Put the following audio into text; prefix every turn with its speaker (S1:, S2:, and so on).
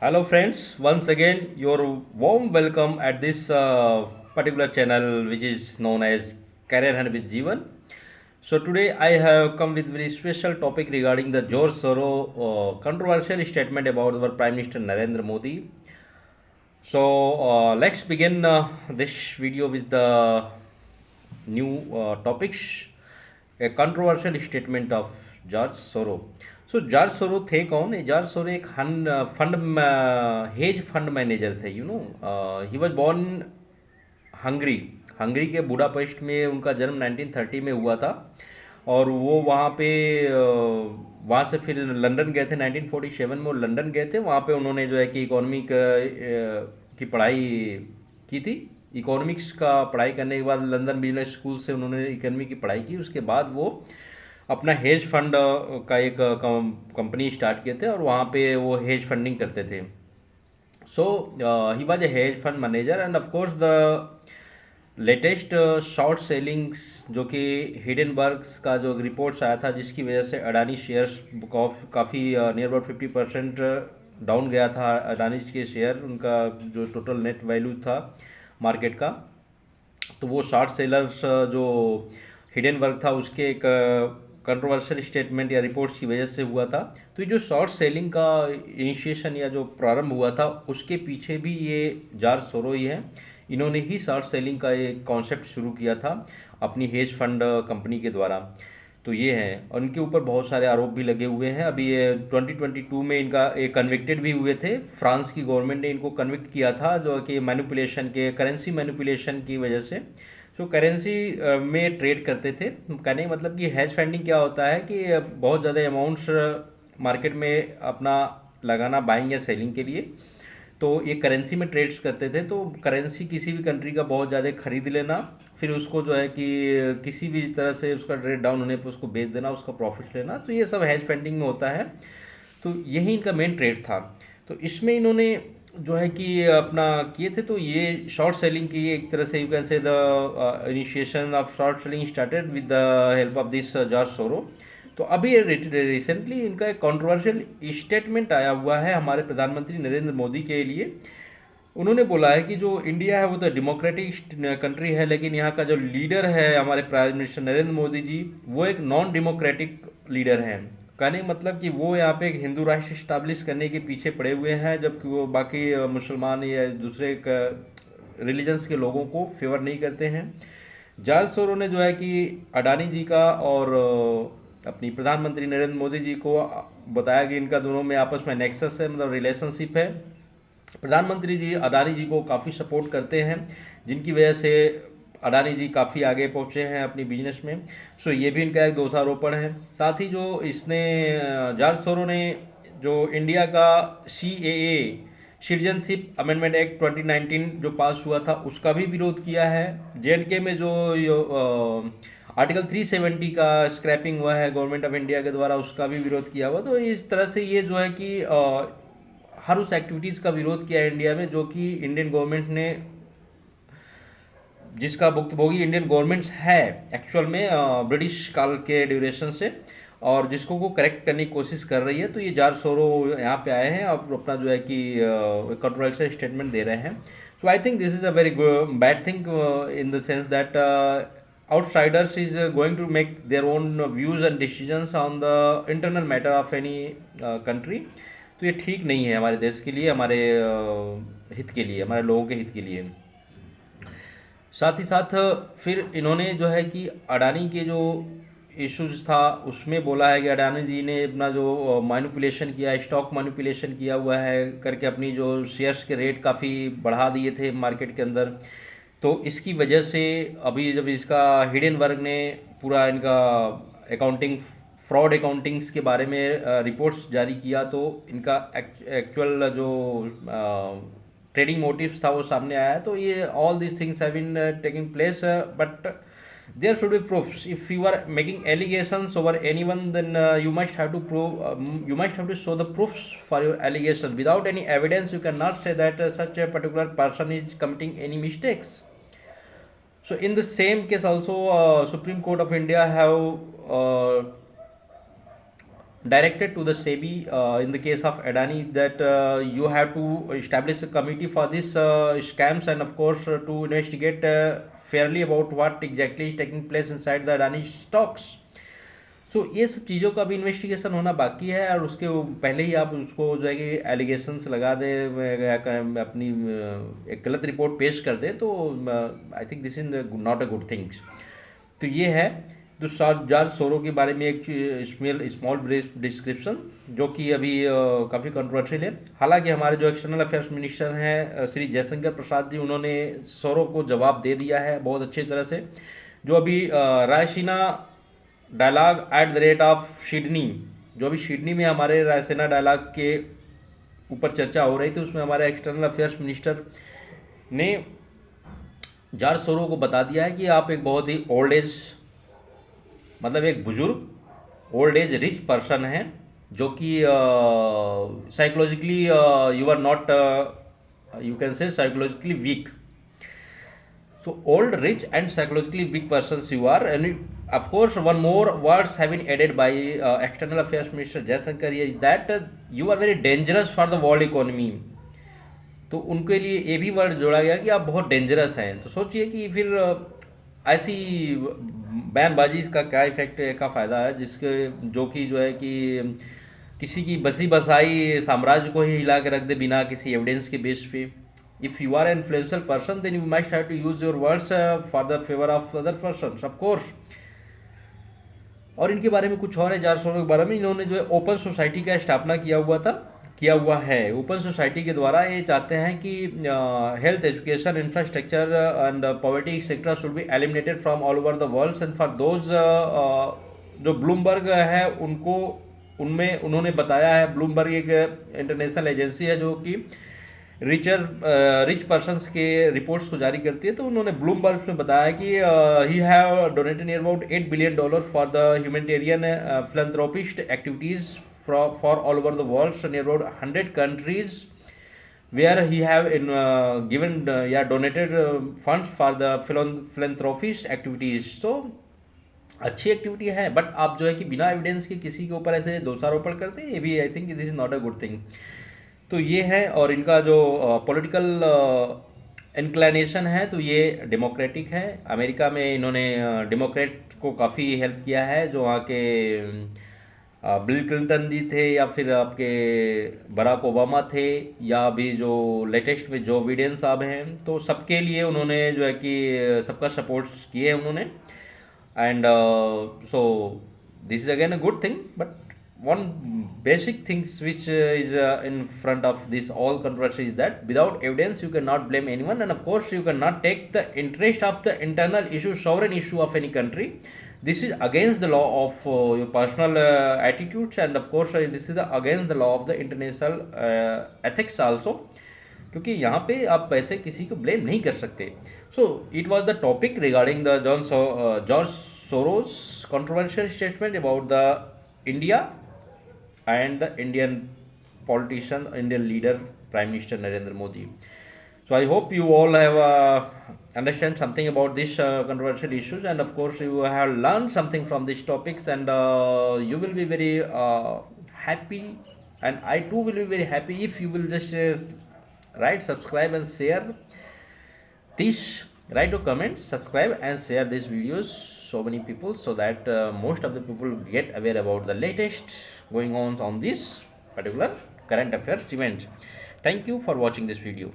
S1: Hello, friends. Once again, your warm welcome at this particular channel, which is known as Career Hand with Jeevan. So today, I have come with very special topic regarding the George Soros controversial statement about our Prime Minister Narendra Modi. So let's begin this video with the new topics. A controversial statement of George सोरो. सो George सोरो थे कौन? George सोरो एक fund hedge fund manager थे. He was born Hungary. Hungary के Budapest में उनका जन्म 1930 में हुआ था. और वो वहाँ पे वहाँ से फिर लंदन गए थे 1947 में. वो लंदन गए थे. वहाँ पे उन्होंने जो है कि इकोनॉमिक की पढ़ाई की थी. इकोनॉमिक्स का पढ़ाई करने के बाद लंदन बिजनेस स्कूल से उन्होंने इकोनॉमी की पढ़ाई की. उसके बाद वो अपना हेज फंड का एक कंपनी स्टार्ट किए थे और वहाँ पे वो हेज फंडिंग करते थे. So he was a hedge fund manager and of course the latest short sellings जो कि हिडनबर्ग्स का जो रिपोर्ट्स आया था, जिसकी वजह से अडानी शेयर्स काफ़ी नियर अबाउट 50% डाउन गया था. अडानी के शेयर, उनका जो टोटल नेट वैल्यू था मार्केट का, तो वो शॉर्ट सेलर्स जो हिडनबर्ग था उसके एक कंट्रोवर्शियल स्टेटमेंट या रिपोर्ट्स की वजह से हुआ था. तो ये जो शॉर्ट सेलिंग का इनिशिएशन या जो प्रारंभ हुआ था, उसके पीछे भी ये जॉर्ज सोरो ही है. इन्होंने ही शॉर्ट सेलिंग का एक कॉन्सेप्ट शुरू किया था अपनी हेज फंड कंपनी के द्वारा. तो ये हैं और इनके ऊपर बहुत सारे आरोप भी लगे हुए हैं. अभी ये 2022 में इनका एक कन्विक्टेड भी हुए थे. फ्रांस की गवर्नमेंट ने इनको कन्विक्ट किया था जो कि मैनिपुलेशन के, करेंसी मैनिपुलेशन की वजह से. सो करेंसी में ट्रेड करते थे. कहने का मतलब कि हेज फंडिंग क्या होता है कि बहुत ज़्यादा अमाउंट्स मार्केट में अपना लगाना बाइंग या सेलिंग के लिए. तो ये करेंसी में ट्रेड्स करते थे. तो करेंसी किसी भी कंट्री का बहुत ज़्यादा खरीद लेना, फिर उसको जो है कि किसी भी तरह से उसका रेट डाउन होने पर उसको बेच देना, उसका प्रॉफिट लेना. तो ये सब हेज फंडिंग में होता है. तो यही इनका मेन ट्रेड था. तो इसमें इन्होंने जो है कि अपना किए थे. तो ये शॉर्ट सेलिंग की एक तरह से यू कैन से the initiation of short selling started with the help of this George सोरो. तो अभी रिसेंटली इनका एक कंट्रोवर्शियल स्टेटमेंट आया हुआ है हमारे प्रधानमंत्री नरेंद्र मोदी के लिए. उन्होंने बोला है कि जो इंडिया है वो तो डेमोक्रेटिक कंट्री है, लेकिन यहाँ का जो लीडर है हमारे प्राइम मिनिस्टर नरेंद्र मोदी जी, वो एक नॉन डेमोक्रेटिक लीडर हैं. कहने का मतलब कि वो यहाँ पे एक हिंदू राष्ट्र इस्टाब्लिश करने के पीछे पड़े हुए हैं, जबकि वो बाकी मुसलमान या दूसरे रिलीजन्स के लोगों को फेवर नहीं करते हैं. जॉर्ज सोरो ने जो है कि अडानी जी का और अपनी प्रधानमंत्री नरेंद्र मोदी जी को बताया कि इनका दोनों में आपस में नेक्सस है, मतलब रिलेशनशिप है. प्रधानमंत्री जी अडानी जी को काफ़ी सपोर्ट करते हैं, जिनकी वजह से अडानी जी काफ़ी आगे पहुंचे हैं अपनी बिजनेस में. सो ये भी इनका एक दोषारोपण है. साथ ही जो इसने जॉर्ज सोरो ने जो इंडिया का CAA सिटीजनशिप अमेंडमेंट एक्ट 2019 जो पास हुआ था, उसका भी विरोध किया है. JNK में जो आर्टिकल 370 का स्क्रैपिंग हुआ है गवर्नमेंट ऑफ इंडिया के द्वारा, उसका भी विरोध किया हुआ. तो इस तरह से ये जो है कि हर उस एक्टिविटीज़ का विरोध किया है इंडिया में जो कि इंडियन गवर्नमेंट ने, जिसका भुक्तभोगी इंडियन गवर्नमेंट है एक्चुअल में ब्रिटिश काल के ड्यूरेशन से, और जिसको वो करेक्ट करने की कोशिश कर रही है. तो ये जॉर्ज सोरो यहाँ पे आए हैं और अपना जो है कि कंट्रोवर्शियल स्टेटमेंट दे रहे हैं. So I think this is a very bad thing in the sense that outsiders is going to make their own views and decisions on the internal matter of any country. तो ये ठीक नहीं है हमारे देश के लिए, हमारे हित के लिए, हमारे लोगों के हित के लिए. साथ ही साथ फिर इन्होंने जो है कि अडानी के जो इश्यूज था उसमें बोला है कि अडानी जी ने अपना जो मैनिपुलेशन किया, स्टॉक मैनिपुलेशन किया हुआ है करके अपनी जो शेयर्स के रेट काफ़ी बढ़ा दिए थे मार्केट के अंदर. तो इसकी वजह से अभी जब इसका हिडनबर्ग ने पूरा इनका अकाउंटिंग, फ्रॉड अकाउंटिंग्स के बारे में रिपोर्ट्स जारी किया, तो इनका एक्चुअल जो ट्रेडिंग मोटिव्स था वो सामने आया. तो ये all this things have been taking place, but there should be proofs. If you are making allegations over anyone, then you must have to prove, you must have to show the proofs for your allegation. Without any evidence you cannot say that such a particular person is committing any mistakes. So in the same case also Supreme Court of India have directed to the SEBI in the case of Adani that you have to establish a committee for this scams, and of course to investigate fairly about what exactly is taking place inside the Adani stocks. सो ये सब चीज़ों का भी investigation होना बाकी है, और उसके पहले ही आप उसको जो है कि एलिगेशंस लगा दें, अपनी एक गलत रिपोर्ट पेश कर दें, तो आई think this is not a good things. तो ये है तो जॉर्ज सोरो के बारे में एक स्मॉल डिस्क्रिप्शन जो कि अभी काफ़ी कंट्रोवर्शियल है. हालांकि हमारे जो एक्सटर्नल अफेयर्स मिनिस्टर हैं श्री जयशंकर प्रसाद जी, उन्होंने सोरो को जवाब दे दिया है बहुत अच्छी तरह से. जो अभी Raisina dialogue at the rate of Sydney, जो अभी सिडनी में हमारे रायसीना डायलॉग के ऊपर चर्चा हो रही थी, उसमें हमारे एक्सटर्नल अफेयर्स मिनिस्टर ने जॉर्ज सोरो को बता दिया है कि आप एक बहुत ही ओल्ड एज, मतलब एक बुजुर्ग ओल्ड एज रिच पर्सन हैं, जो कि psychologically you are not, you can say psychologically weak. So old, rich and psychologically weak persons you are. And of course one more words have been added by external affairs minister Jaishankar is that you are very dangerous for the world economy. तो उनके लिए ये भी word जोड़ा गया कि आप बहुत डेंजरस हैं. तो सोचिए कि फिर ऐसी बयानबाजी का क्या इफेक्ट का फ़ायदा है, जिसके जो कि जो है कि किसी की बसी बसाई साम्राज्य को ही हिला के रख दे बिना किसी एविडेंस के बेस पे. If you are an influential person, then you must have to use your words for the favor of other persons, of course. और इनके बारे में कुछ और है. जॉर्ज सोरो के बारे में इन्होंने जो है ओपन सोसाइटी का स्थापना किया हुआ है. ओपन सोसाइटी के द्वारा ये चाहते हैं कि health, education, infrastructure and poverty sector should be eliminated from all over the world. And for those जो ब्लूमबर्ग है उनको, उनमें उन्होंने बताया है, ब्लूमबर्ग एक इंटरनेशनल एजेंसी है जो कि रिच पर्सनस के रिपोर्ट्स को जारी करती है. तो उन्होंने ब्लूमबर्ग में बताया कि he have donated near about $8 billion for the humanitarian philanthropist activities for all over the world, near about 100 countries where he have given donated funds for the philanthropist activities. So अच्छी activity है, but आप जो है कि बिना evidence के किसी के ऊपर ऐसे दोषारोपण करते हैं, ये भी आई think this is not a good thing. तो ये है, और इनका जो पॉलिटिकल इंक्लिनेशन है तो ये डेमोक्रेटिक है. अमेरिका में इन्होंने डेमोक्रेट को काफ़ी हेल्प किया है, जो वहाँ के बिल क्लिंटन जी थे, या फिर आपके बराक ओबामा थे, या अभी जो लेटेस्ट में जो बिडेन साहब हैं, तो सबके लिए उन्होंने जो है कि सबका सपोर्ट किए हैं उन्होंने. And so this is again a good thing. But one basic things which is in front of this all controversy is that without evidence you cannot blame anyone, and of course you cannot take the interest of the internal issue, sovereign issue of any country. This is against the law of your personal attitudes, and of course this is against the law of the international ethics also, क्योंकि यहाँ पे आप पैसे किसी को blame नहीं कर सकते. So it was the topic regarding the George Soros controversial statement about the India and the Indian politician, Indian leader, Prime Minister Narendra Modi. So I hope you all have understand something about these controversial issues, and of course you have learned something from these topics, and you will be very happy, and I too will be very happy if you will just write, subscribe and share this. Write your comments, subscribe and share these videos so many people, so that most of the people get aware about the latest going on this particular current affairs event. Thank you for watching this video.